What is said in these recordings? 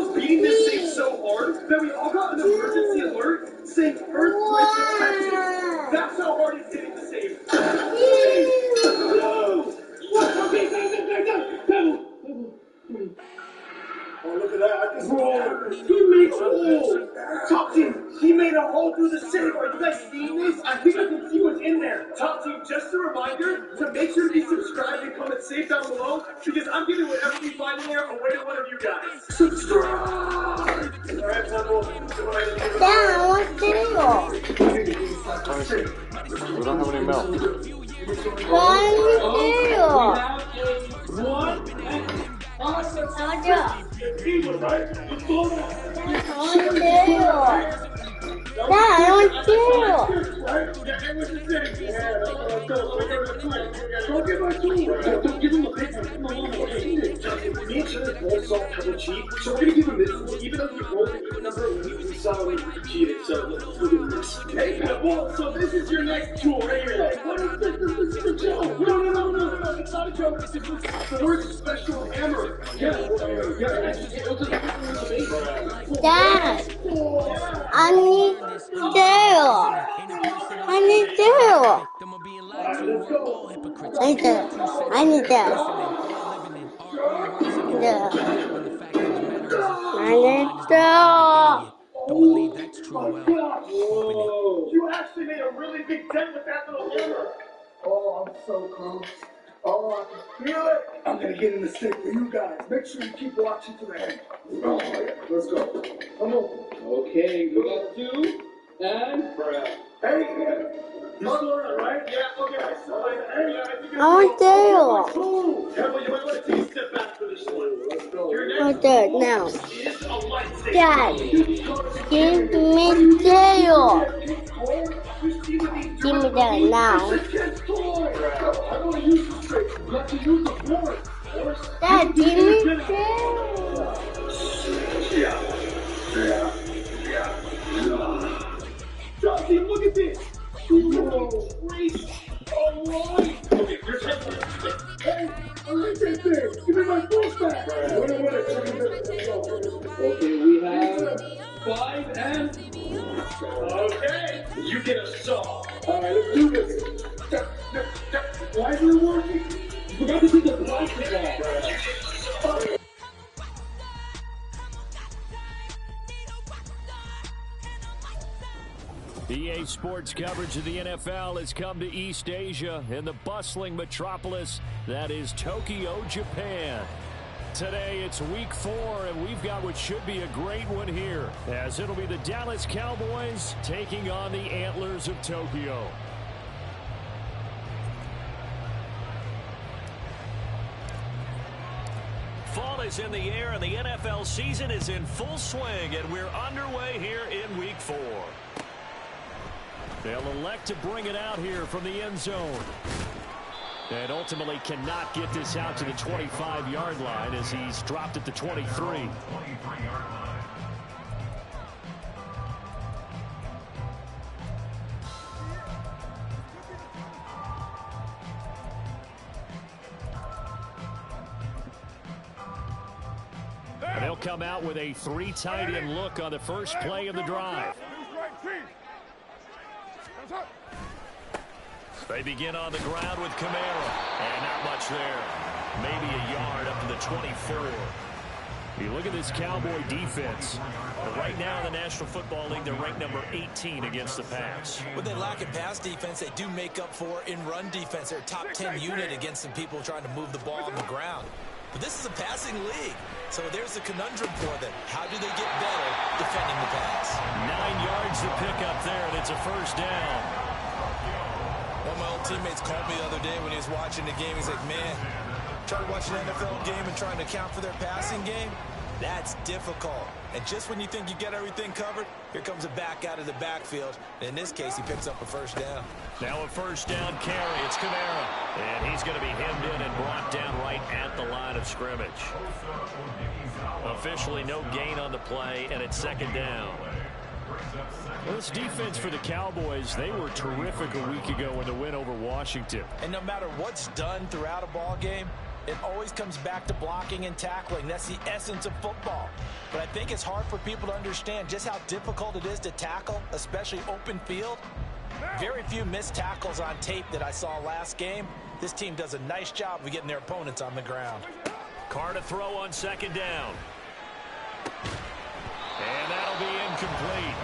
was beating this safe so hard that we all got an emergency alert saying earthquake detected. That's how hard he's hitting the safe. No! Oh, look at that. Bro, he makes a hole. Top team, he made a hole through the safe. Are you guys seeing this? I think I can see what's in there. Top team, just a reminder to make sure to be subscribed and comment safe down below because I'm giving whatever we find in there away to one of you guys. Subscribe! All right, Purple. Dad, I want cereal. We don't have any milk. I want cereal. Don't give him a big one. Me and Chili both saw Pebble cheat, so we're gonna give him this one. Even though he rolled the even number, we saw him cheated, so let's give him this. Hey, Pebble, so this is your next tool right here. Hey, what is this? This is a joke. No, it's not a joke. This is Ford's special hammer. Dad, I need cereal. I need cereal. I need that. You actually made a really big dent with that little hammer. Oh, I'm so close. Oh, I can feel it. I'm gonna get in the stick for you guys. Make sure you keep watching to the end. Oh, yeah. Let's go. Come on. Okay, we got 2 and Brad. Hey, you saw that, right? Yeah, okay, I saw it. Hey, I think I want cereal. Pebble, you might want to take a step back for this one. Let's go. I do it now. Dad, give me cereal. Give me that now. Dad, give me cereal. Johnny, look at this. Whoa, crazy. All right. Okay, your turn. Hey, I like that thing. Give me my balls back. Okay, we have 5 and... Okay, you get a saw. All right, let's do this. Why isn't it working? You forgot to take the plastic off. EA Sports coverage of the NFL has come to East Asia in the bustling metropolis that is Tokyo, Japan. Today it's week 4 and we've got what should be a great one here as it'll be the Dallas Cowboys taking on the Antlers of Tokyo. Fall is in the air and the NFL season is in full swing and we're underway here in week 4. They'll elect to bring it out here from the end zone. And ultimately cannot get this out to the 25-yard line as he's dropped at the 23. And they'll come out with a 3 tight end look on the first play of the drive. They begin on the ground with Kamara. And not much there. Maybe a yard up to the 24. You look at this Cowboy defense. Right now in the National Football League, they're ranked number 18 against the pass. When they lack in pass defense, they do make up for in run defense. They're a top 10 unit against some people trying to move the ball on the ground. But this is a passing league. So there's a conundrum for them. How do they get better defending the pass? 9 yards to pick up there, and it's a first down. One of my old teammates called me the other day when he was watching the game. He's like, man, trying to watch an NFL game and trying to account for their passing game, that's difficult. And just when you think you get everything covered, here comes a back out of the backfield. And in this case, he picks up a first down. Now a first down carry. It's Kamara. And he's going to be hemmed in and brought down right at the line of scrimmage. Officially no gain on the play, and it's second down. Well, this defense for the Cowboys, they were terrific a week ago in the win over Washington. And no matter what's done throughout a ball game, It always comes back to blocking and tackling. That's the essence of football. But I think it's hard for people to understand just how difficult it is to tackle, especially open field. Very few missed tackles on tape that I saw last game. This team does a nice job of getting their opponents on the ground. Carr to throw on second down. And that'll be incomplete.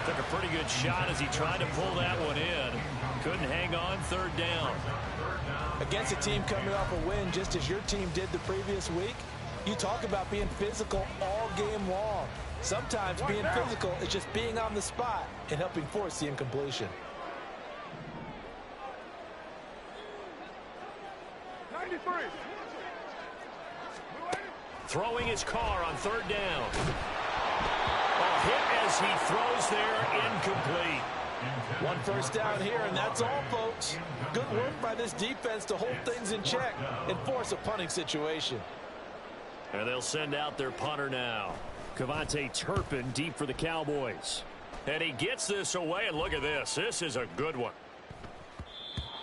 Took a pretty good shot as he tried to pull that one in. Couldn't hang on third down. Against a team coming off a win just as your team did the previous week, you talk about being physical all game long. Sometimes being physical is just being on the spot and helping force the incompletion. 93. Throwing his Carr on third down. A hit as he throws there, incomplete. One first down here, and that's all, folks. Good work by this defense to hold things in check and force a punting situation. And they'll send out their punter now. Cavante Turpin deep for the Cowboys. And he gets this away, and look at this. This is a good one.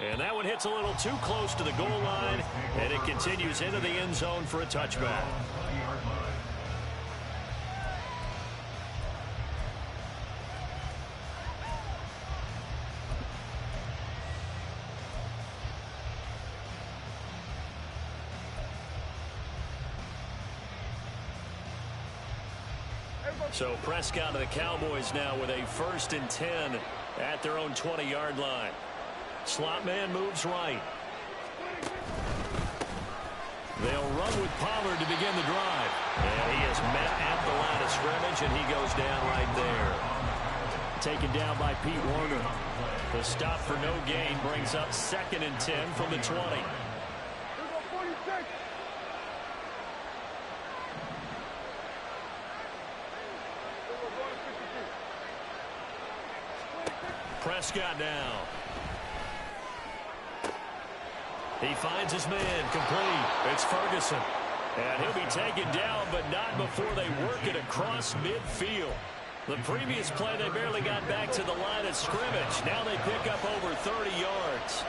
And that one hits a little too close to the goal line, and it continues into the end zone for a touchback. So Prescott and the Cowboys now with a 1st and 10 at their own 20-yard line. Slot man moves right. They'll run with Pollard to begin the drive. And he is met at the line of scrimmage, and he goes down right there. Taken down by Pete Werner. The stop for no gain brings up 2nd and 10 from the 20. Prescott now. He finds his man, complete. It's Ferguson. And he'll be taken down, but not before they work it across midfield. The previous play, they barely got back to the line of scrimmage. Now they pick up over 30 yards.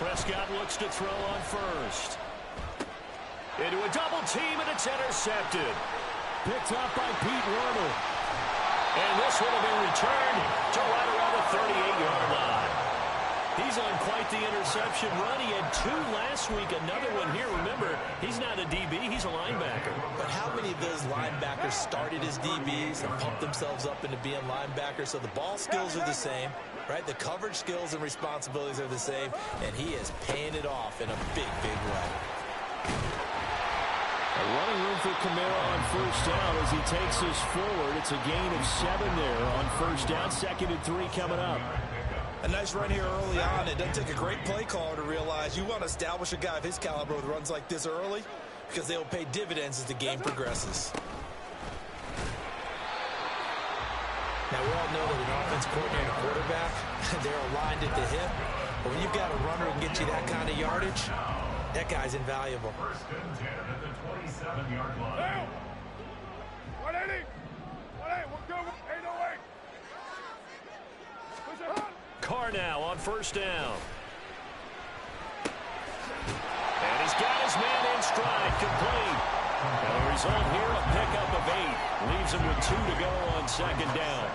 Prescott looks to throw on first. Into a double team, and it's intercepted. Picked up by Pete Werner. And this one will be returned to right around the 38-yard line. He's on quite the interception run. He had 2 last week, another one here. Remember, he's not a DB, he's a linebacker. But how many of those linebackers started as DBs and pumped themselves up into being linebackers? So the ball skills are the same, right? The coverage skills and responsibilities are the same, and he is paying it off in a big, big way. A running room for Kamara on first down as he takes us forward. It's a gain of 7 there on first down. 2nd and 3 coming up. A nice run here early on. It doesn't take a great play caller to realize you want to establish a guy of his caliber with runs like this early because they'll pay dividends as the game progresses. Now, we all know that an offense coordinator and quarterback, they're aligned at the hip. But when you've got a runner who can get you that kind of yardage, that guy's invaluable. 1st and 10 at the 27-yard line. 180. 180. We're good. 808. Carr now on first down. And he's got his man in stride, complete. And the result here, a pickup of 8. Leaves him with 2 to go on second down.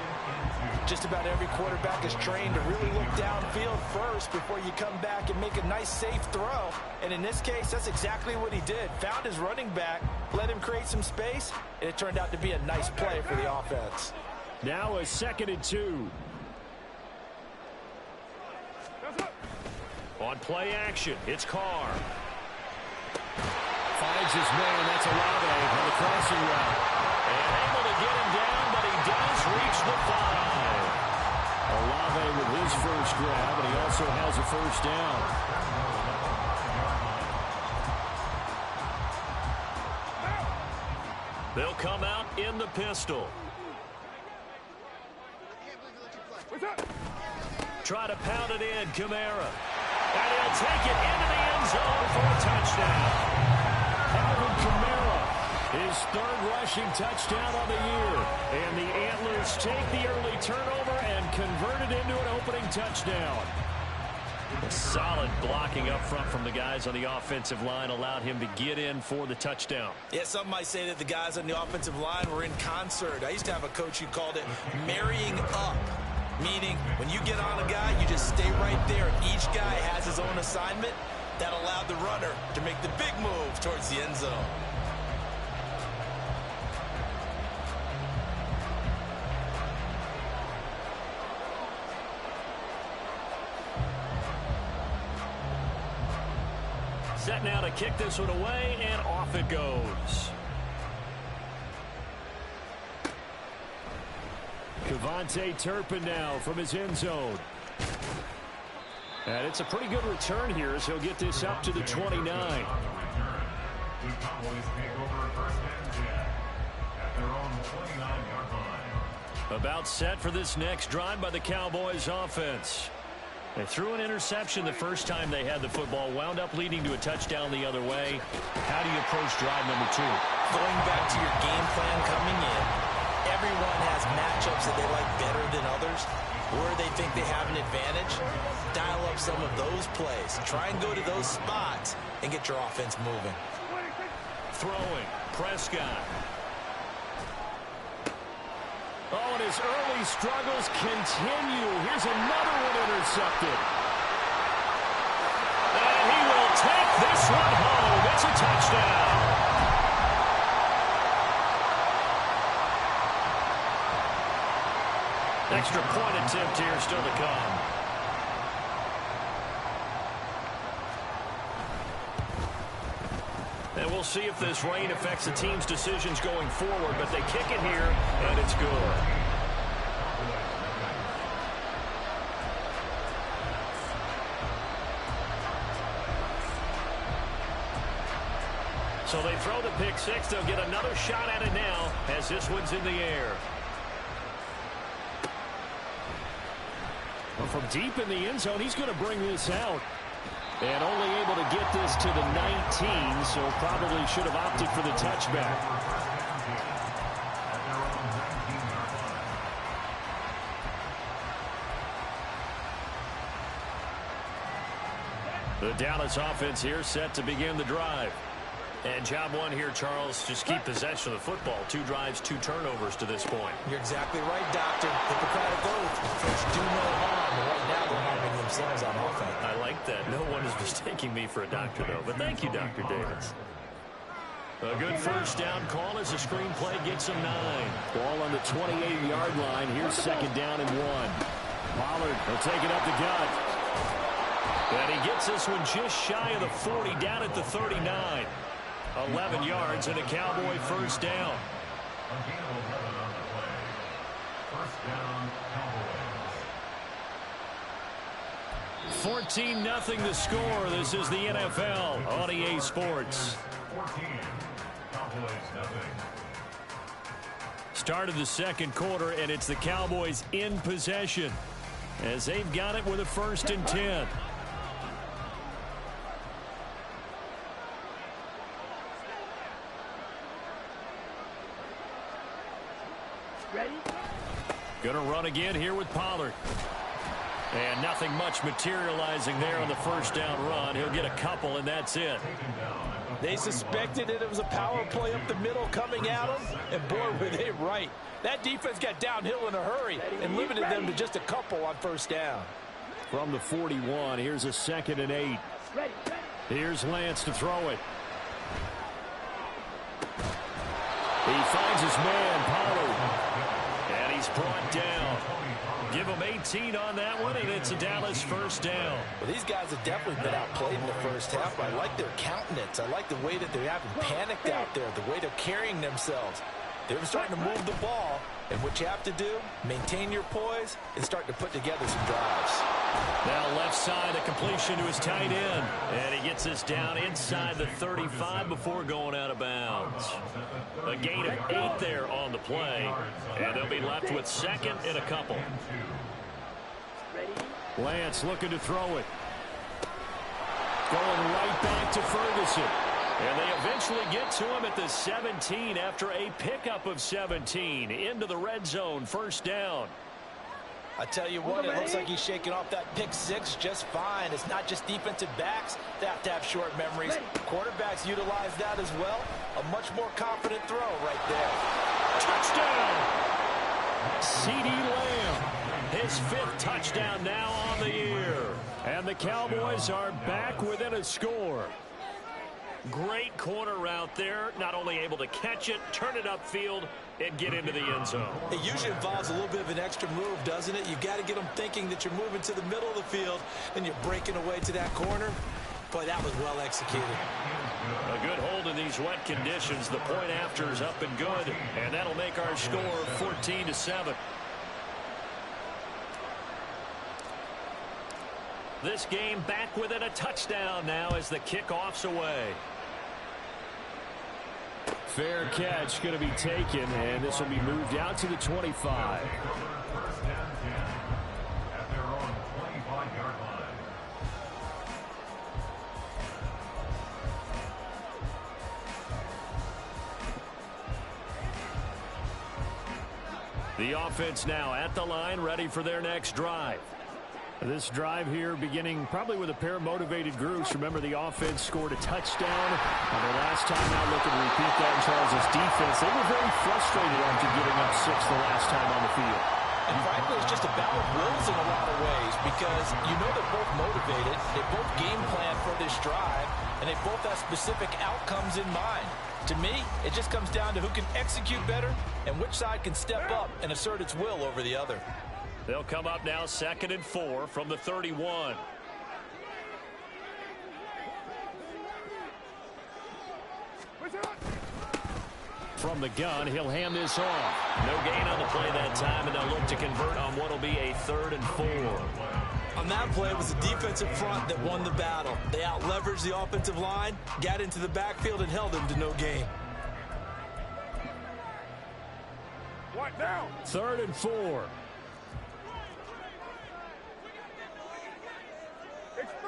Just about every quarterback is trained to really look downfield first before you come back and make a nice, safe throw. And in this case, that's exactly what he did. Found his running back, let him create some space, and it turned out to be a nice play for the offense. Now a 2nd and 2. On play action, it's Carr. Finds his man, that's Olave on the crossing route. And able to get him down, but he does reach the 5. Olave with his first grab, and he also has a first down. They'll come out in the pistol. Try to pound it in, Kamara. And he'll take it into the end zone for a touchdown. Alvin Kamara, his 3rd rushing touchdown of the year. And the Antlers take the early turnover and convert it into an opening touchdown. Solid blocking up front from the guys on the offensive line allowed him to get in for the touchdown. Yeah, some might say that the guys on the offensive line were in concert. I used to have a coach who called it marrying up, meaning when you get on a guy, you just stay right there. Each guy has his own assignment. That allowed the runner to make the big move towards the end zone. Set now to kick this one away, and off it goes. Kevontae Turpin now from his end zone. And it's a pretty good return here as he'll get this up to the 29. About set for this next drive by the Cowboys offense. They threw an interception the first time they had the football, wound up leading to a touchdown the other way. How do you approach drive number 2? Going back to your game plan coming in, everyone has matchups that they like better than others, where they think they have an advantage. Dial up some of those plays. Try and go to those spots and get your offense moving. Throwing, Prescott. Oh, and his early struggles continue. Here's another one intercepted. And he will take this one home. It's a touchdown. Extra point attempt here still to come. And we'll see if this rain affects the team's decisions going forward, but they kick it here, and it's good. So they throw the pick six. They'll get another shot at it now as this one's in the air. Well, from deep in the end zone, he's going to bring this out. And only able to get this to the 19, so probably should have opted for the touchback. The Dallas offense here set to begin the drive. And job one here, Charles, just keep possession of the football. 2 drives, 2 turnovers to this point. You're exactly right, Doctor. Hippocratic oath. First, do no harm. And right now, they're harming themselves on offense. I like that. No one is mistaking me for a doctor, though. But thank you, Dr. Davis. A good first down call as the screenplay gets him 9. Ball on the 28-yard line. Here's second down and 1. Pollard will take it up the gut. And he gets this one just shy of the 40, down at the 39. 11 yards and a Cowboy first down. 14-0 the score. This is the NFL on EA Sports. Start of the second quarter, and it's the Cowboys in possession as they've got it with a 1st and 10. Going to run again here with Pollard. And nothing much materializing there on the first down run. He'll get a couple, and that's it. They suspected that it was a power play up the middle coming at them, and boy, were they right. That defense got downhill in a hurry and limited them to just a couple on first down. From the 41, here's a 2nd and 8. Here's Lance to throw it. He finds his man, Pollard. And he's brought down. Give him 18 on that one, and it's a Dallas first down. Well, these guys have definitely been outplayed in the first half. I like their countenance. I like the way that they haven't panicked out there, the way they're carrying themselves. They're starting to move the ball, and what you have to do, maintain your poise, and start to put together some drives. Now left side, a completion to his tight end. And he gets this down inside the 35 before going out of bounds. A gain of 8 there on the play. And they'll be left with 2nd and a couple. Lance looking to throw it. Going right back to Ferguson. And they eventually get to him at the 17 after a pickup of 17. Into the red zone, first down. I tell you what, it looks like he's shaking off that pick six just fine. It's not just defensive backs that have to have short memories. Quarterbacks utilize that as well. A much more confident throw right there. Touchdown! CeeDee Lamb, his 5th touchdown now on the year. And the Cowboys are back within a score. Great corner route there. Not only able to catch it, turn it upfield, and get into the end zone. It usually involves a little bit of an extra move, doesn't it? You've got to get them thinking that you're moving to the middle of the field, and you're breaking away to that corner. Boy, that was well executed. A good hold in these wet conditions. The point after is up and good, and that'll make our score 14-7. This game back within a touchdown now as the kickoff's away. Fair catch going to be taken, and this will be moved out to the 25. The offense now at the line, ready for their next drive. This drive here beginning probably with a pair of motivated groups. Remember, the offense scored a touchdown. And the last time out, looking to repeat that in Charles' defense. They were very frustrated after giving up 6 the last time on the field. And frankly, it's just a battle of wills in a lot of ways because you know they're both motivated. They both game plan for this drive, and they both have specific outcomes in mind. To me, it just comes down to who can execute better and which side can step up and assert its will over the other. They'll come up now 2nd and 4 from the 31. From the gun, he'll hand this off. No gain on the play that time, and they'll look to convert on what will be a 3rd and 4. On that play, it was the defensive front that won the battle. They out-leveraged the offensive line, got into the backfield, and held them to no gain. What now? 3rd and 4.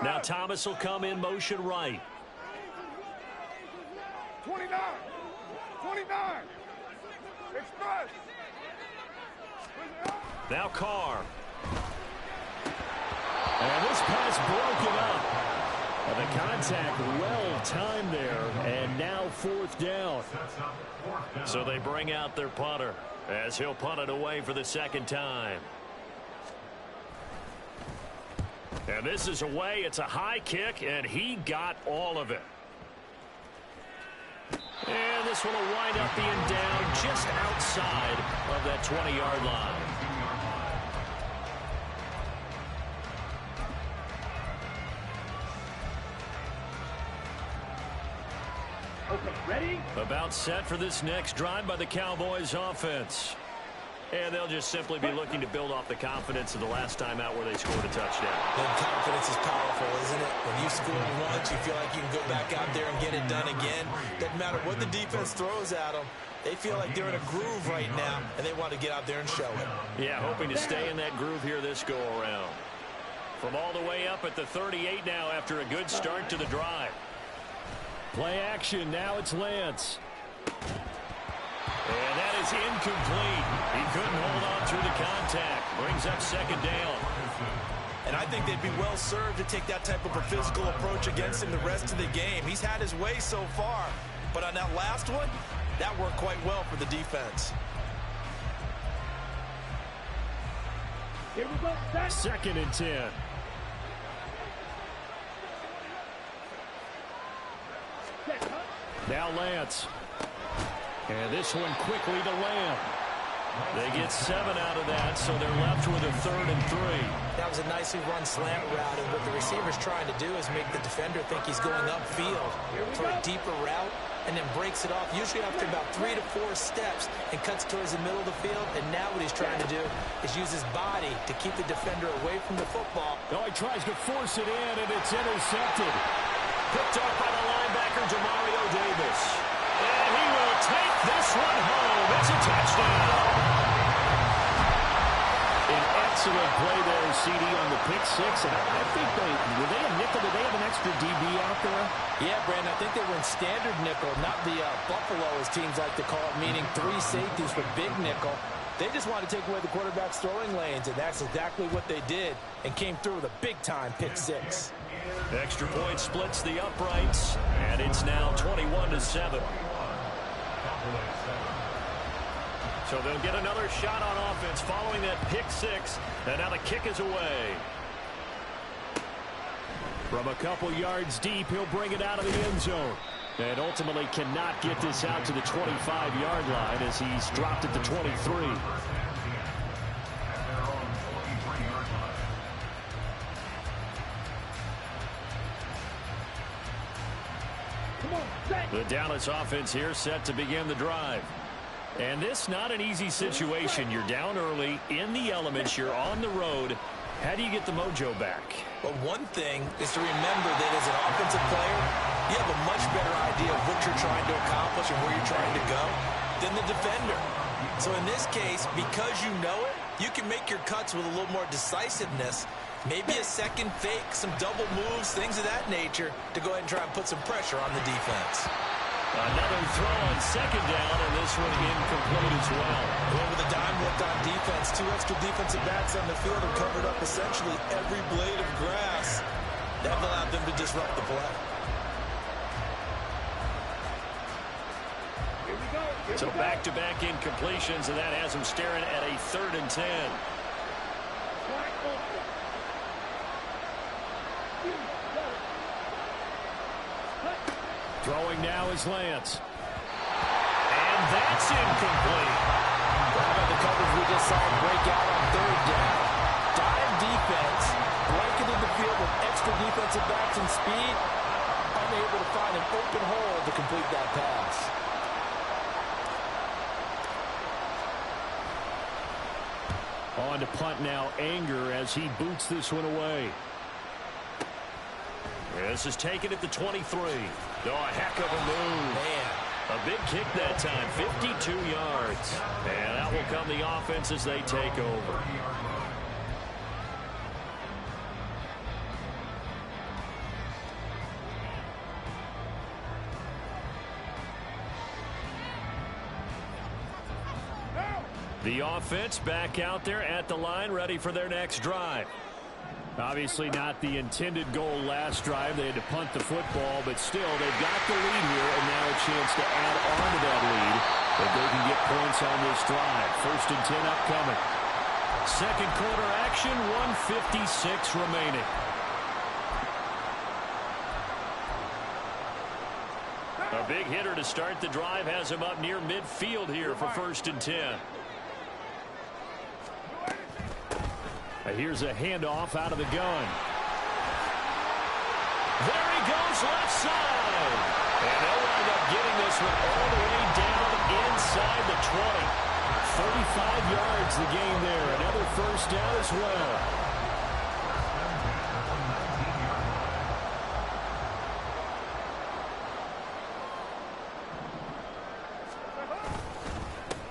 Now Thomas will come in motion right. 29. 29. Express. Now Carr. And this pass broken up. And the contact well timed there. And now 4th down. So they bring out their punter as he'll punt it away for the 2nd time. And this is away. It's a high kick, and he got all of it. And this one will wind up being down just outside of that 20-yard line. Okay, ready? About set for this next drive by the Cowboys offense. And they'll just simply be looking to build off the confidence of the last time out where they scored a touchdown. And confidence is powerful, isn't it? When you score once, you feel like you can go back out there and get it done again. Doesn't matter what the defense throws at them. They feel like they're in a groove right now, and they want to get out there and show it. Yeah, hoping to stay in that groove here this go-around. From all the way up at the 38 now after a good start to the drive. Play action. Now it's Lance. And that is incomplete. He couldn't hold on through the contact. Brings up 2nd down. And I think they'd be well served to take that type of a physical approach against him the rest of the game. He's had his way so far. But on that last one, that worked quite well for the defense. Here we go. 2nd and 10. Now Lance. And this one quickly to Lamb. They get 7 out of that, so they're left with a 3rd and 3. That was a nicely run slant route, and what the receiver's trying to do is make the defender think he's going upfield for a deeper route, and then breaks it off, usually after about 3 to 4 steps, and cuts towards the middle of the field. And now what he's trying to do is use his body to keep the defender away from the football. Oh, he tries to force it in, and it's intercepted. Picked up by the linebacker, Demario Davis. And he will take this one home. It's a touchdown. An excellent play there, CD, on the pick six. And I think were they a nickel? Did they have an extra DB out there? Yeah, Brandon, I think they were in standard nickel, not the Buffalo, as teams like to call it, meaning 3 safeties for big nickel. They just want to take away the quarterback's throwing lanes, and that's exactly what they did and came through with a big-time pick six. Extra point splits the uprights, and it's now 21-7. So they'll get another shot on offense following that pick six, and now the kick is away. From a couple yards deep, he'll bring it out of the end zone. And ultimately cannot get this out to the 25-yard line as he's dropped at the 23. The Dallas offense here set to begin the drive. And this not an easy situation. You're down early, in the elements, you're on the road. How do you get the mojo back? Well, one thing is to remember that as an offensive player, you have a much better idea of what you're trying to accomplish and where you're trying to go than the defender. So in this case, because you know it, you can make your cuts with a little more decisiveness, maybe a second fake, some double moves, things of that nature, to go ahead and try and put some pressure on the defense. Another throw on second down, and this one incomplete as well. Well, with a dime left on defense, two extra defensive backs on the field and covered up essentially every blade of grass. That allowed them to disrupt the play. So back-to-back incompletions, and that has him staring at a 3rd and 10. Throwing now is Lance. And that's incomplete. What about the coverage we just saw him break out on 3rd down? Dime defense, blanketed the field with extra defensive backs and speed, unable to find an open hole to complete that pass. On to punt now, Anger, as he boots this one away. This is taken at the 23. Oh, a heck of a move. Man. A big kick that time, 52 yards. And that will come the offense as they take over. The offense back out there at the line, ready for their next drive. Obviously not the intended goal last drive. They had to punt the football, but still, they've got the lead here, and now a chance to add on to that lead if they can get points on this drive. 1st and 10 upcoming. Second quarter action, 1:56 remaining. A big hitter to start the drive has him up near midfield here for 1st and 10. Here's a handoff out of the gun. There he goes, left side. And they'll wind up getting this one all the way down inside the 20. 35 yards the game there. Another 1st down as well.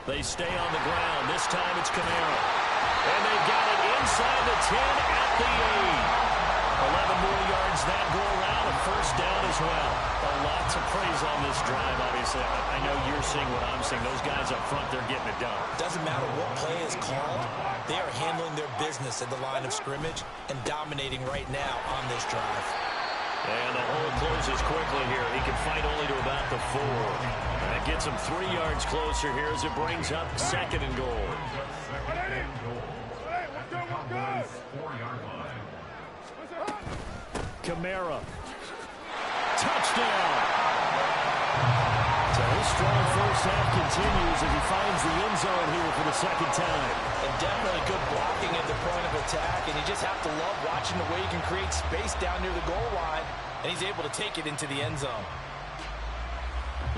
They stay on the ground. This time it's Camaro. And they've got it inside the 10 at the 8. 11 more yards that go around, a 1st down as well. Lots of praise on this drive, obviously. I know you're seeing what I'm seeing. Those guys up front, they're getting it done. Doesn't matter what play is called. They are handling their business at the line of scrimmage and dominating right now on this drive. And the hole closes quickly here. He can fight only to about the 4. That gets him 3 yards closer here as it brings up 2nd and goal. Camara. Touchdown. So his strong 1st half continues as he finds the end zone here for the 2nd time. And definitely good blocking at the point of attack, and you just have to love watching the way he can create space down near the goal line, and he's able to take it into the end zone.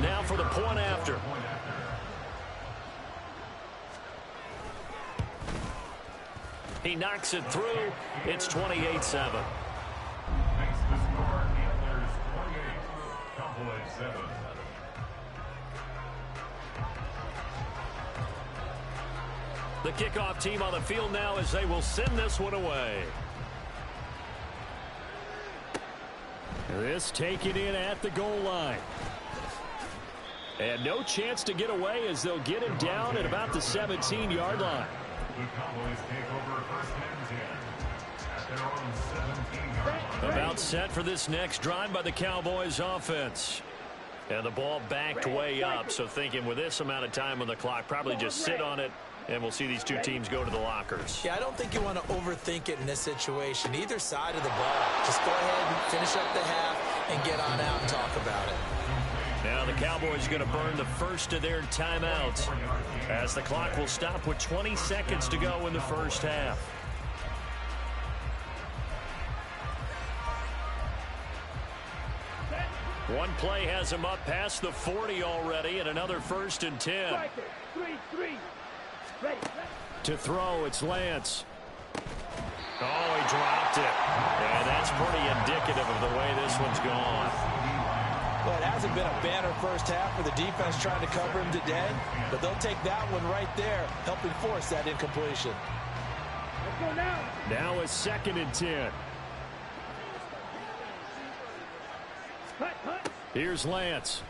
Now for the point after. He knocks it through. It's 28-7. The kickoff team on the field now as they will send this one away. This taken in at the goal line. And no chance to get away as they'll get him down at about the 17-yard line. The Cowboys take over first and 10 at their own 17-yard line. About set for this next drive by the Cowboys offense. And the ball backed way up, so thinking with this amount of time on the clock, probably just sit on it, and we'll see these two teams go to the lockers. Yeah, I don't think you want to overthink it in this situation. Either side of the ball. Just go ahead and finish up the half and get on out and talk about it. Now the Cowboys are going to burn the first of their timeouts as the clock will stop with 20 seconds to go in the first half. One play has him up past the 40 already, and another 1st and 10. To throw, it's Lance. Oh, he dropped it. And that's pretty indicative of the way this one's gone. Well, it hasn't been a banner first half for the defense trying to cover him today, but they'll take that one right there, helping force that incompletion. Let's go now. Now a 2nd and 10. Here's Lance.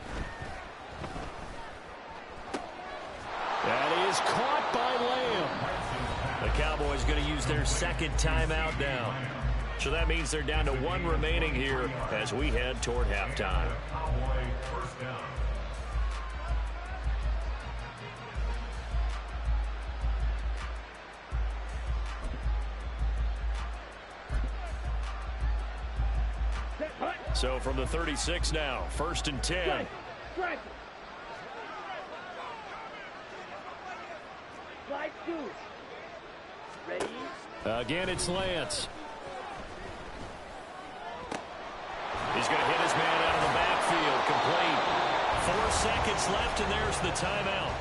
That is caught by Lamb. The Cowboys going to use their 2nd timeout now. So that means they're down to 1 remaining here as we head toward halftime. Cowboy first down. So from the 36 now, 1st and 10. Again, it's Lance. He's going to hit his man out of the backfield. Complete. 4 seconds left, and there's the timeout.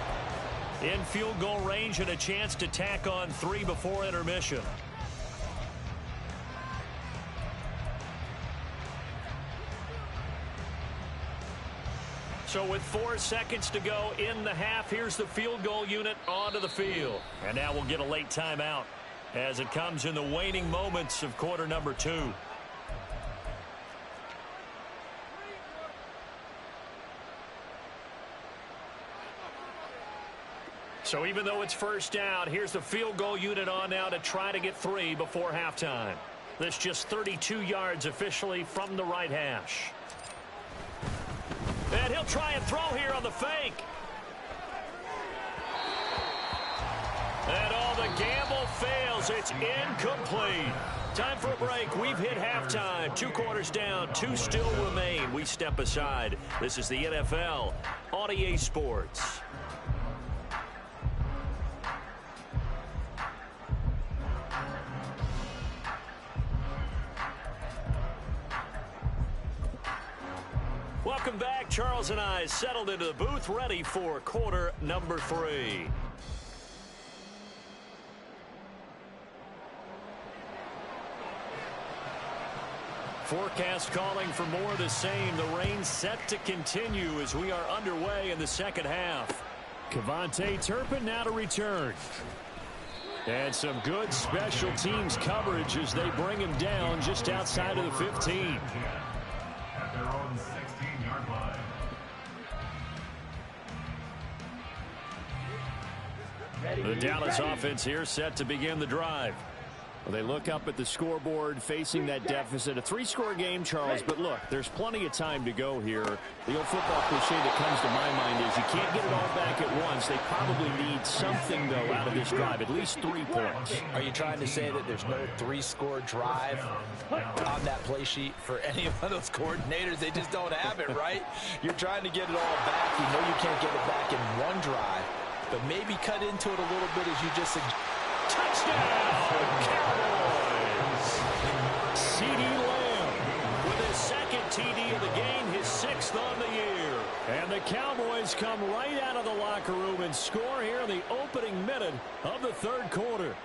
In field goal range and a chance to tack on 3 before intermission. So with 4 seconds to go in the half, here's the field goal unit onto the field. And now we'll get a late timeout as it comes in the waning moments of quarter number 2. So even though it's first down, here's the field goal unit on now to try to get 3 before halftime. This just 32 yards officially from the right hash. And he'll try and throw here on the fake. And all the gamble fails. It's incomplete. Time for a break. We've hit halftime. 2 quarters down. 2 still remain. We step aside. This is the NFL on EA Sports. Welcome back. Charles and I settled into the booth, ready for quarter number 3. Forecast calling for more of the same. The rain set to continue as we are underway in the second half. Kevontae Turpin now to return. And some good special teams coverage as they bring him down just outside of the 15. At their own 16-yard line. The Dallas offense here set to begin the drive. Well, they look up at the scoreboard facing that deficit. A 3-score game, Charles, but look, there's plenty of time to go here. The old football cliche that comes to my mind is you can't get it all back at once. They probably need something, though, out of this drive, at least 3 points. Are you trying to say that there's no 3-score drive on that play sheet for any of those coordinators? They just don't have it, right? You're trying to get it all back. You know you can't get it back in one drive, but maybe cut into it a little bit as you just suggested. Touchdown, Cowboys! C.D. Lamb with his 2nd TD of the game, his 6th on the year. And the Cowboys come right out of the locker room and score here in the opening minute of the 3rd quarter.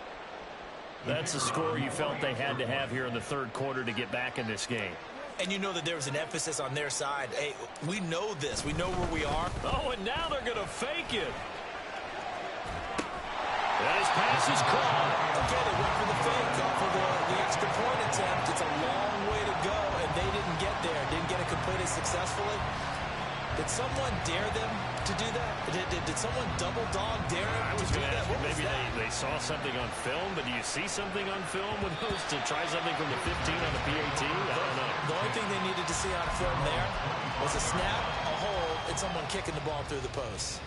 That's the score you felt they had to have here in the 3rd quarter to get back in this game. And you know that there was an emphasis on their side. Hey, we know this. We know where we are. Oh, and now they're going to fake it. His pass is caught. Okay, they went for the fake off of the extra point attempt. It's a long way to go, and they didn't get there. Didn't get it completed successfully. Did someone dare them to do that? Did someone double dog dare them to do that? Maybe they saw something on film, but do you see something on film with those to try something from the 15 on the PAT? I don't know. The only thing they needed to see on film there was a snap, a hold, and someone kicking the ball through the post.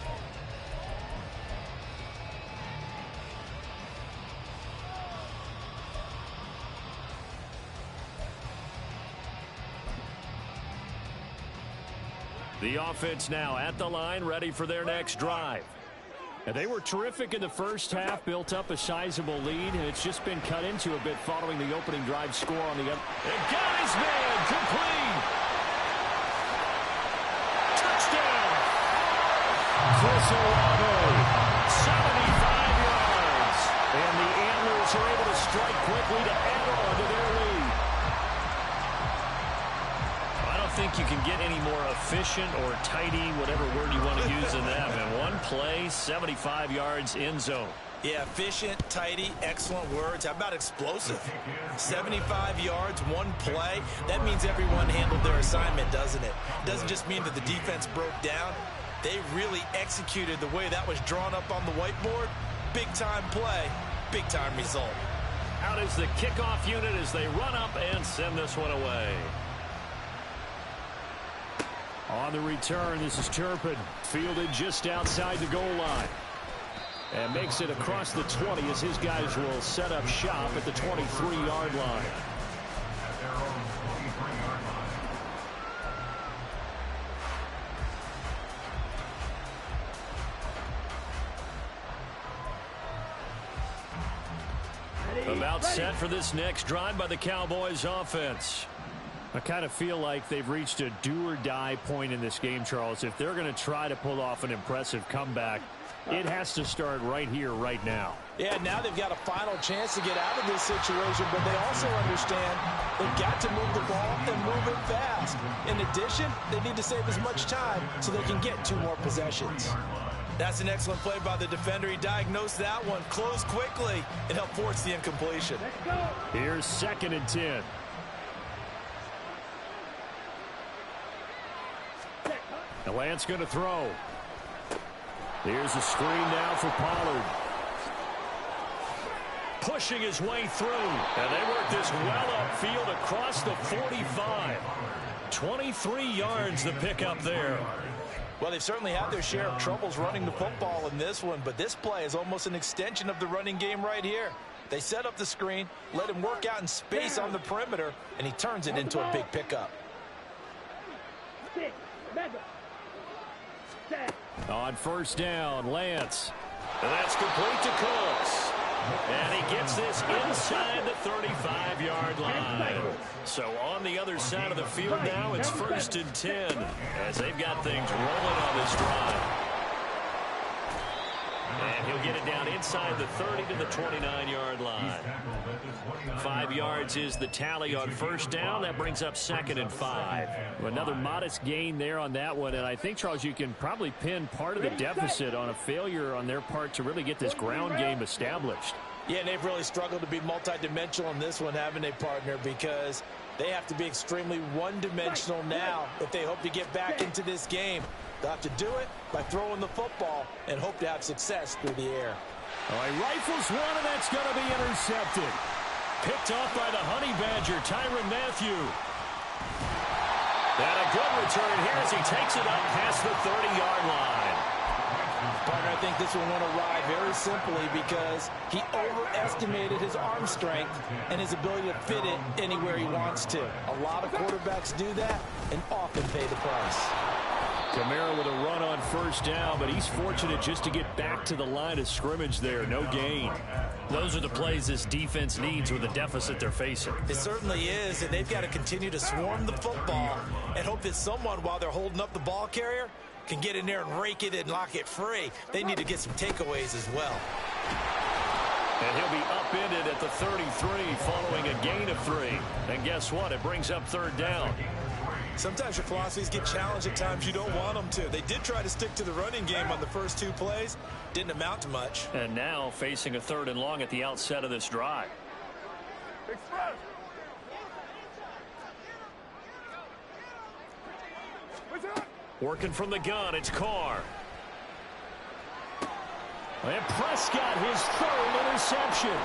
The offense now at the line, ready for their next drive. And they were terrific in the first half, built up a sizable lead, and it's just been cut into a bit following the opening drive score on the other. And got his man, complete. Touchdown. Chris Olave, 75 yards. And the Antlers are able to strike quickly to add on to their lead. I think you can get any more efficient or tidy, whatever word you want to use in that. And one play, 75 yards in zone. Yeah, efficient, tidy, excellent words. How about explosive? 75 yards, one play. That means everyone handled their assignment, doesn't it? It doesn't just mean that the defense broke down. They really executed the way that was drawn up on the whiteboard. Big-time play, big-time result. Out is the kickoff unit as they run up and send this one away. On the return, this is Turpin, fielded just outside the goal line. And makes it across the 20 as his guys will set up shop at the 23-yard line. At their own 23-yard line. About set for this next drive by the Cowboys offense. I kind of feel like they've reached a do-or-die point in this game, Charles. If they're going to try to pull off an impressive comeback, it has to start right here, right now. Yeah, now they've got a final chance to get out of this situation, but they also understand they've got to move the ball and move it fast. In addition, they need to save as much time so they can get 2 more possessions. That's an excellent play by the defender. He diagnosed that one, closed quickly, and helped force the incompletion. Here's 2nd and 10. The Lance going to throw. Here's a screen now for Pollard. Pushing his way through. And they work this well upfield across the 45. 23 yards the pickup there. Well, they've certainly had their share of troubles running the football in this one, but this play is almost an extension of the running game right here. They set up the screen, let him work out in space on the perimeter, and he turns it into a big pickup. On first down, Lance. And that's complete to Cooks. And he gets this inside the 35-yard line. So on the other side of the field now, it's 1st and 10 as they've got things rolling on this drive. And he'll get it down inside the 30 to the 29-yard line. 5 yards is the tally on first down. That brings up 2nd and 5. Another modest gain there on that one. And I think, Charles, you can probably pin part of the deficit on a failure on their part to really get this ground game established. Yeah, and they've really struggled to be multidimensional in this one, haven't they, partner? Because they have to be extremely one-dimensional now if they hope to get back into this game. They'll have to do it by throwing the football and hope to have success through the air. All right, rifles one, and that's going to be intercepted. Picked off by the Honey Badger, Tyrann Mathieu. And a good return here as he takes it up past the 30-yard line. Partner, I think this one went awry very simply because he overestimated his arm strength and his ability to fit it anywhere he wants to. A lot of quarterbacks do that and often pay the price. Kamara with a run on first down, but he's fortunate just to get back to the line of scrimmage there. No gain. Those are the plays this defense needs with the deficit they're facing. It certainly is, and they've got to continue to swarm the football and hope that someone, while they're holding up the ball carrier, can get in there and rake it and lock it free. They need to get some takeaways as well. And he'll be upended at the 33 following a gain of 3. And guess what? It brings up 3rd down. Sometimes your philosophies get challenged at times you don't want them to. They did try to stick to the running game on the first 2 plays. Didn't amount to much. And now facing a 3rd and long at the outset of this drive. Working from the gun, it's Carr. And Prescott, his third interception.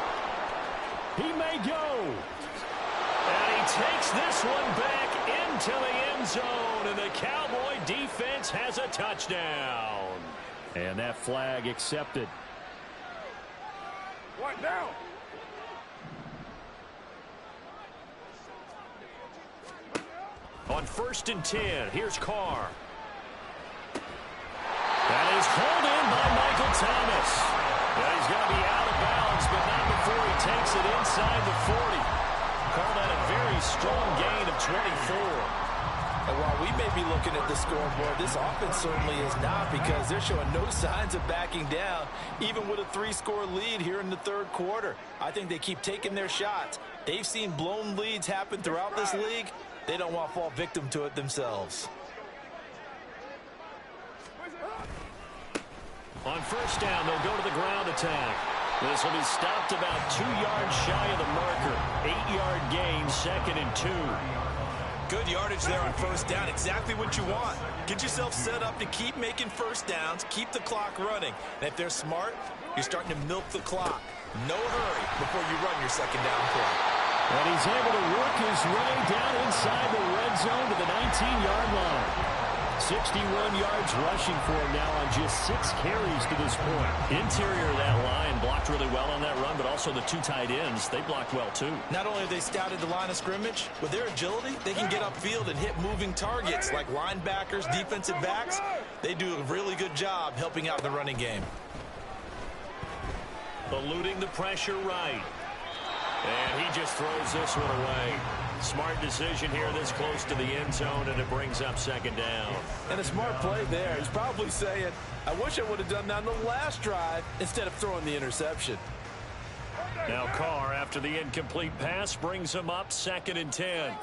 He may go. And he takes this one back into the end zone, and the Cowboy defense has a touchdown. And that flag accepted. What now? On 1st and 10, here's Carr. That is hauled in by Michael Thomas. Yeah, he's going to be out of bounds, but not before he takes it inside the 40. Call that a very strong gain of 24. And while we may be looking at the scoreboard, this offense certainly is not, because they're showing no signs of backing down, even with a 3-score lead here in the third quarter. I think they keep taking their shots. They've seen blown leads happen throughout this league. They don't want to fall victim to it themselves. On 1st down, they'll go to the ground attack. This will be stopped about 2 yards shy of the marker. 8-yard gain, 2nd and 2. Good yardage there on 1st down. Exactly what you want. Get yourself set up to keep making 1st downs, keep the clock running. And if they're smart, you're starting to milk the clock. No hurry before you run your 2nd down play. And he's able to work his way down inside the red zone to the 19-yard line. 61 yards rushing for him now on just 6 carries to this point. Interior of that line blocked really well on that run, but also the 2 tight ends, they blocked well too. Not only have they scouted the line of scrimmage, with their agility, they can get upfield and hit moving targets like linebackers, defensive backs. They do a really good job helping out the running game. Eluding the pressure right. And he just throws this one away. Smart decision here this close to the end zone, and it brings up 2nd down. And a smart play there. He's probably saying, I wish I would have done that on the last drive instead of throwing the interception. Now Carr, after the incomplete pass, brings him up 2nd and 10.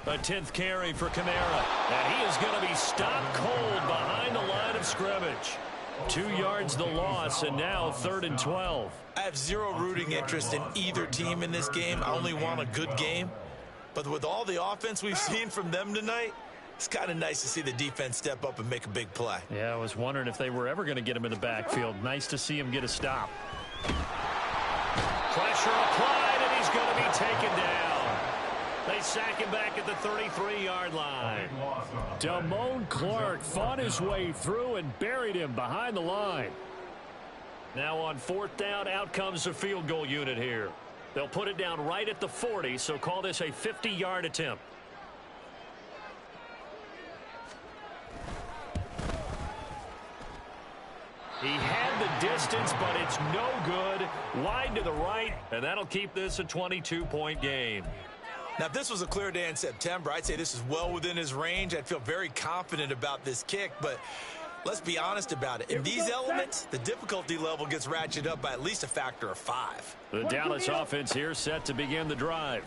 A 10th carry for Kamara. And he is going to be stopped cold behind the line of scrimmage. 2 yards the loss, and now 3rd and 12. I have zero rooting interest in either team in this game. I only want a good game. But with all the offense we've seen from them tonight, it's kind of nice to see the defense step up and make a big play. Yeah, I was wondering if they were ever going to get him in the backfield. Nice to see him get a stop. Pressure applied, and he's going to be taken down. They sack him back at the 33-yard line. Damone Clark fought his way through and buried him behind the line. Now on 4th down, out comes the field goal unit here. They'll put it down right at the 40, so call this a 50-yard attempt. He had the distance, but it's no good. Wide to the right, and that'll keep this a 22-point game. Now, if this was a clear day in September, I'd say this is well within his range. I'd feel very confident about this kick, but let's be honest about it. In these elements, the difficulty level gets ratcheted up by at least a factor of 5. The Dallas offense here set to begin the drive.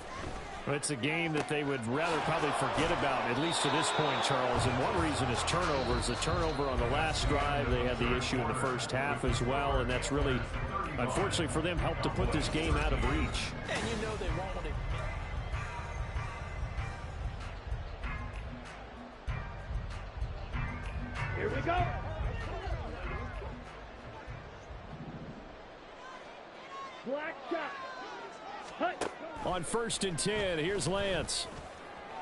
It's a game that they would rather probably forget about, at least to this point, Charles. And one reason is turnovers. The turnover on the last drive, they had the issue in the first half as well, and that's really, unfortunately for them, helped to put this game out of reach. And you know they won't want it. Here we go. Black shot. Hut. On 1st and 10, here's Lance.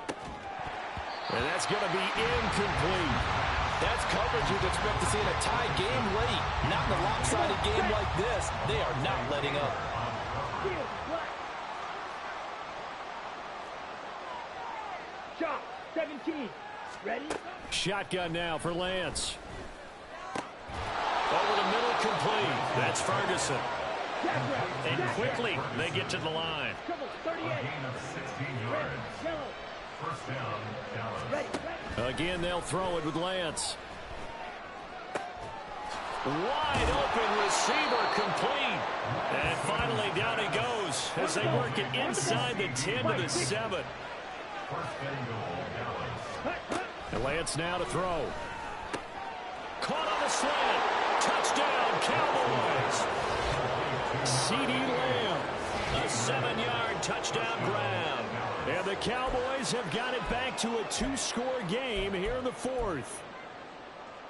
And that's going to be incomplete. That's coverage you'd expect to see in a tie game late. Not in a lopsided game like this. They are not letting up. Shot. 17. Ready? Shotgun now for Lance. Over the middle, complete. That's Ferguson. And quickly, they get to the line. A gain of 16 yards. 1st down, Dallas. Again, they'll throw it with Lance. Wide open receiver, complete. And finally, down he goes as they work it inside the 10 to the 7. 1st and goal, Dallas. And Lance now to throw. Caught on the slant. Touchdown, Cowboys. CeeDee Lamb. A 7-yard touchdown grab. And the Cowboys have got it back to a 2-score game here in the fourth.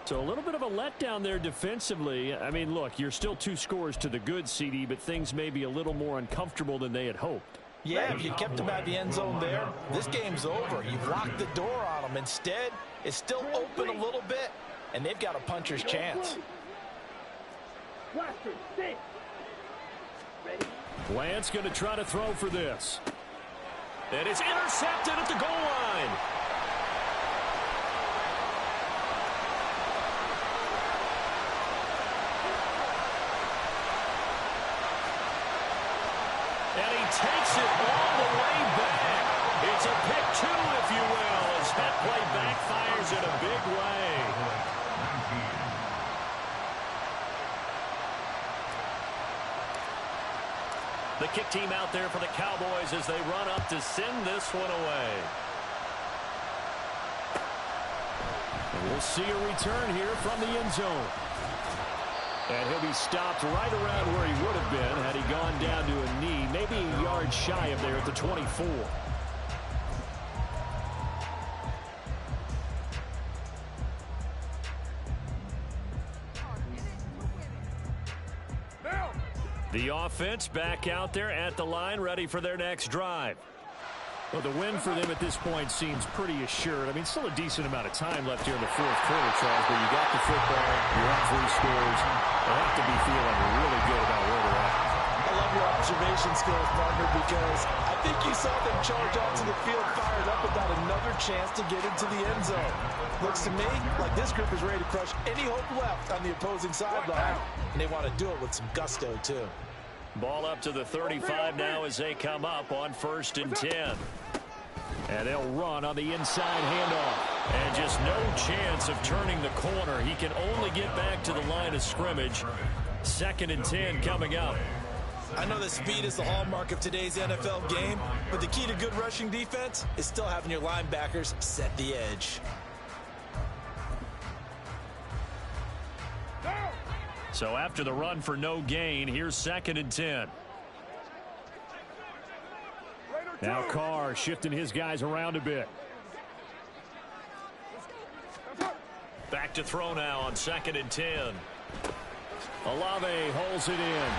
So a little bit of a letdown there defensively. I mean, look, you're still 2 scores to the good, CD, but things may be a little more uncomfortable than they had hoped. Yeah, if you kept them at the end zone there, this game's over. You've locked the door on them. Instead, it's still open a little bit, and they've got a puncher's chance. Lance going to try to throw for this. And it's intercepted at the goal line. And he takes it all the way back. It's a pick 2, if you will, as that play backfires in a big way. The kick team out there for the Cowboys as they run up to send this one away. And we'll see a return here from the end zone. And he'll be stopped right around where he would have been had he gone down to a knee, maybe a yard shy of there at the 24. The offense back out there at the line, ready for their next drive. Well, the win for them at this point seems pretty assured. I mean, still a decent amount of time left here in the fourth quarter, Charles, but you got the football, you have 3 scores. They'll have to be feeling really good about where they're at. I love your observation skills, partner, because I think you saw them charge onto the field fired up without another chance to get into the end zone. Looks to me like this group is ready to crush any hope left on the opposing sideline, and they want to do it with some gusto, too. Ball up to the 35 now as they come up on 1st and 10. And they'll run on the inside handoff. And just no chance of turning the corner. He can only get back to the line of scrimmage. 2nd and 10 coming up. I know that speed is the hallmark of today's NFL game, but the key to good rushing defense is still having your linebackers set the edge. So after the run for no gain, here's 2nd and 10. Now Carr shifting his guys around a bit. Back to throw now on 2nd and 10. Olave holds it in.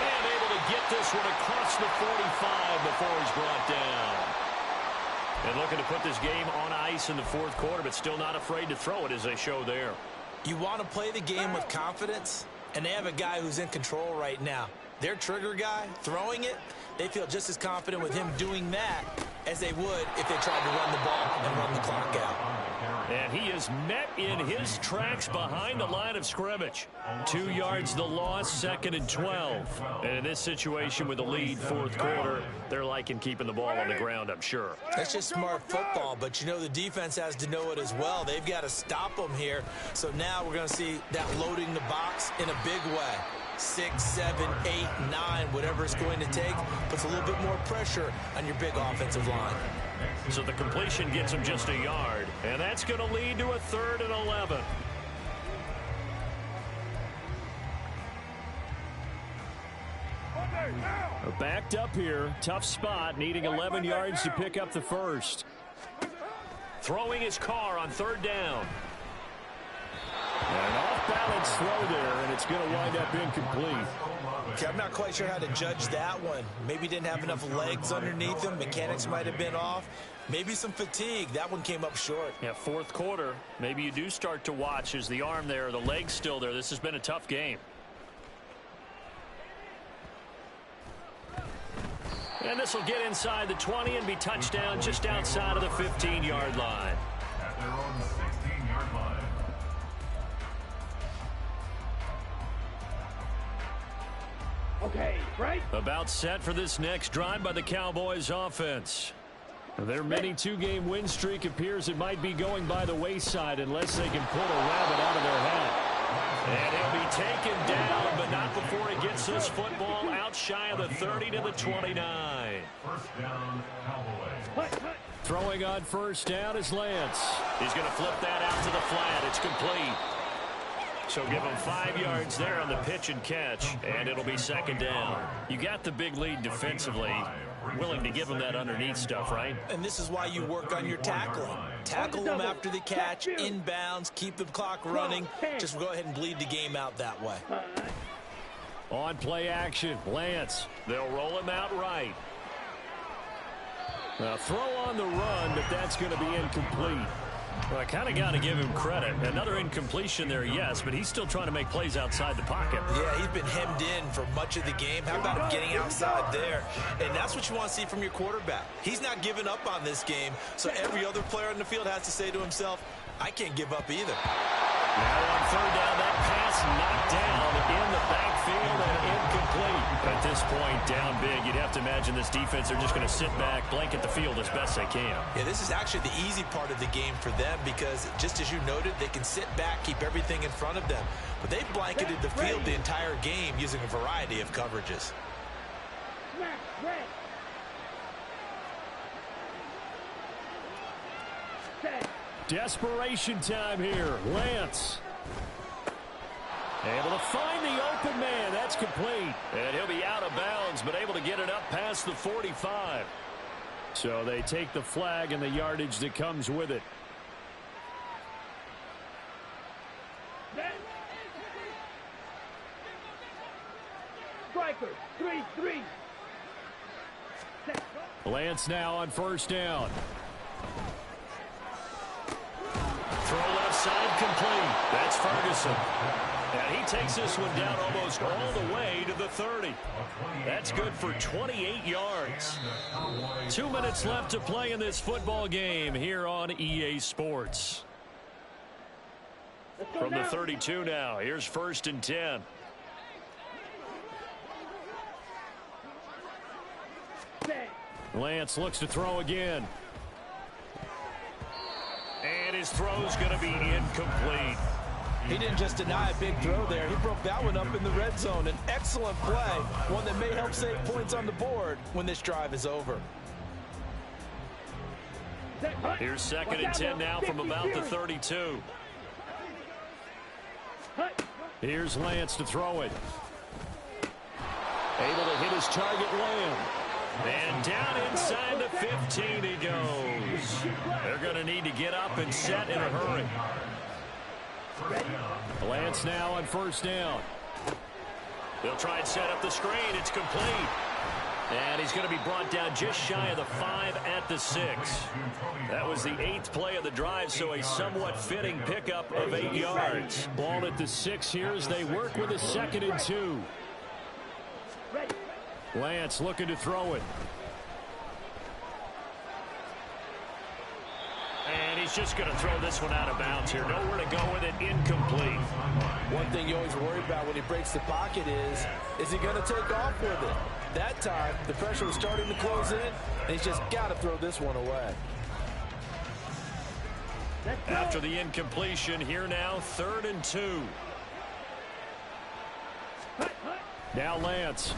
And able to get this one across the 45 before he's brought down. And looking to put this game on ice in the fourth quarter, but still not afraid to throw it as they show there. You want to play the game with confidence, and they have a guy who's in control right now. Their trigger guy throwing it, they feel just as confident with him doing that as they would if they tried to run the ball and run the clock out. And he is met in his tracks behind the line of scrimmage. 2 yards the loss, 2nd and 12. And in this situation with the lead, fourth quarter, they're liking keeping the ball on the ground, I'm sure. That's just smart football, but you know the defense has to know it as well. They've got to stop them here. So now we're going to see that loading the box in a big way. 6, 7, 8, 9, whatever it's going to take, puts a little bit more pressure on your big offensive line. So the completion gets him just a yard, and that's going to lead to a 3rd and 11. Backed up here, tough spot, needing 11 yards to pick up the first. Throwing his car on 3rd down. An off-balance throw there, and it's going to wind up incomplete. Okay, I'm not quite sure how to judge that one. Maybe didn't have enough legs underneath him. Mechanics might have been off. Maybe some fatigue. That one came up short. Yeah, fourth quarter. Maybe you do start to watch. Is the arm there, the leg's still there? This has been a tough game. And this will get inside the 20 and be touchdown just outside of the 15-yard line. At their own 16-yard line. Okay, right? About set for this next drive by the Cowboys offense. Their mini 2-game win streak appears it might be going by the wayside unless they can pull a rabbit out of their hat. And he'll be taken down, but not before he gets this football out shy of the 30 to the 29. First down, Cowboys. Throwing on first down is Lance. He's going to flip that out to the flat. It's complete. So give him 5 yards there on the pitch and catch, and it'll be second down. You got the big lead defensively. Willing to give him that underneath stuff, right? And this is why you work on your tackling. Tackle them after the catch, inbounds, keep the clock running. Just go ahead and bleed the game out that way. On play action, Lance. They'll roll him out right. Now throw on the run, but that's going to be incomplete. Well, I kind of got to give him credit. Another incompletion there, yes, but he's still trying to make plays outside the pocket. Yeah, he's been hemmed in for much of the game. How about him getting outside there? And that's what you want to see from your quarterback. He's not giving up on this game, so every other player on the field has to say to himself, I can't give up either. Now on third down, that pass knocked down in the backfield and incomplete. At this point, down big, you'd have to imagine this defense are just going to sit back, blanket the field as best they can. Yeah, this is actually the easy part of the game for them because, just as you noted, they can sit back, keep everything in front of them. But they've blanketed the field the entire game using a variety of coverages. Desperation time here. Lance. Able to find the open man. That's complete. And he'll be out of bounds, but able to get it up past the 45. So they take the flag and the yardage that comes with it. Striker, 3-3. Lance now on first down. Throw left side complete. That's Ferguson. And he takes this one down almost all the way to the 30. That's good for 28 yards. 2 minutes left to play in this football game here on EA Sports. From the 32 now, here's 1st and 10. Lance looks to throw again. And his throw's going to be incomplete. He didn't just deny a big throw there. He broke that one up in the red zone. An excellent play, one that may help save points on the board when this drive is over. Here's 2nd and 10 now from about the 32. Here's Lance to throw it. Able to hit his target, Lamb. And down inside the 15 he goes. They're going to need to get up and set in a hurry. Lance now on first down. They'll try and set up the screen. It's complete. And he's going to be brought down just shy of the 5 at the 6. That was the 8th play of the drive, so a somewhat fitting pickup of 8 yards. Ball at the 6 here as they work with a 2nd and 2. Lance looking to throw it. And he's just going to throw this one out of bounds here. Nowhere to go with it. Incomplete. One thing you always worry about when he breaks the pocket is he going to take off with it? That time, the pressure was starting to close in, and he's just got to throw this one away. After the incompletion, here now, 3rd and 2. Now Lance.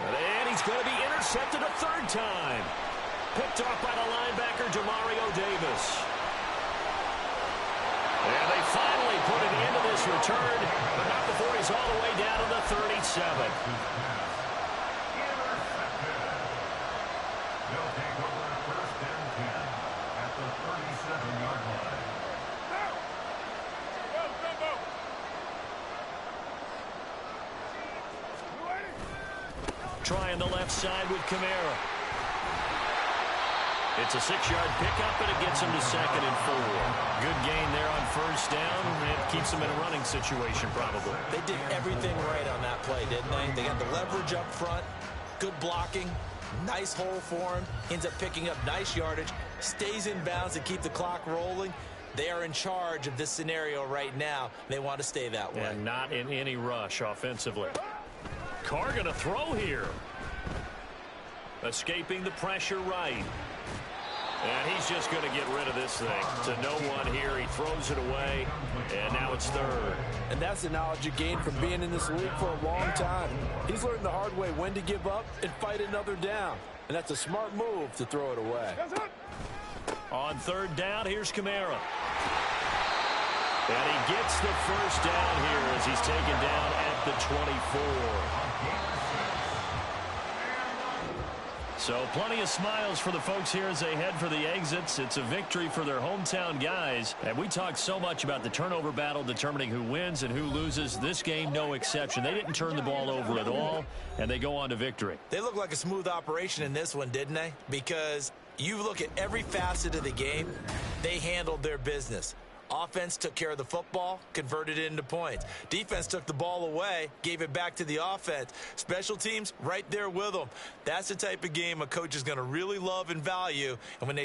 And he's going to be intercepted a 3rd time. Picked off by the linebacker, Demario Davis. And they finally put an end to this return, but not before he's all the way down to the 37. They'll take over 1st and 10 at the 37-yard line. Trying the left side with Kamara. It's a 6-yard pickup, and it gets him to 2nd and 4. Good gain there on first down. It keeps him in a running situation, probably. They did everything right on that play, didn't they? They got the leverage up front, good blocking, nice hole for him, ends up picking up nice yardage, stays in bounds to keep the clock rolling. They are in charge of this scenario right now. They want to stay that way. And not in any rush offensively. Carr going to throw here. Escaping the pressure right. And he's just going to get rid of this thing. To no one here. He throws it away. And now it's 3rd. And that's the knowledge you gain from being in this league for a long time. He's learned the hard way when to give up and fight another down. And that's a smart move to throw it away. On 3rd down, here's Kamara. And he gets the first down here as he's taken down at the 24. So plenty of smiles for the folks here as they head for the exits. It's a victory for their hometown guys. And we talked so much about the turnover battle determining who wins and who loses. This game, no exception. They didn't turn the ball over at all, and they go on to victory. They look like a smooth operation in this one, didn't they? Because you look at every facet of the game, they handled their business. Offense took care of the football, converted it into points. Defense took the ball away, gave it back to the offense. Special teams, right there with them. That's the type of game a coach is going to really love and value. And when they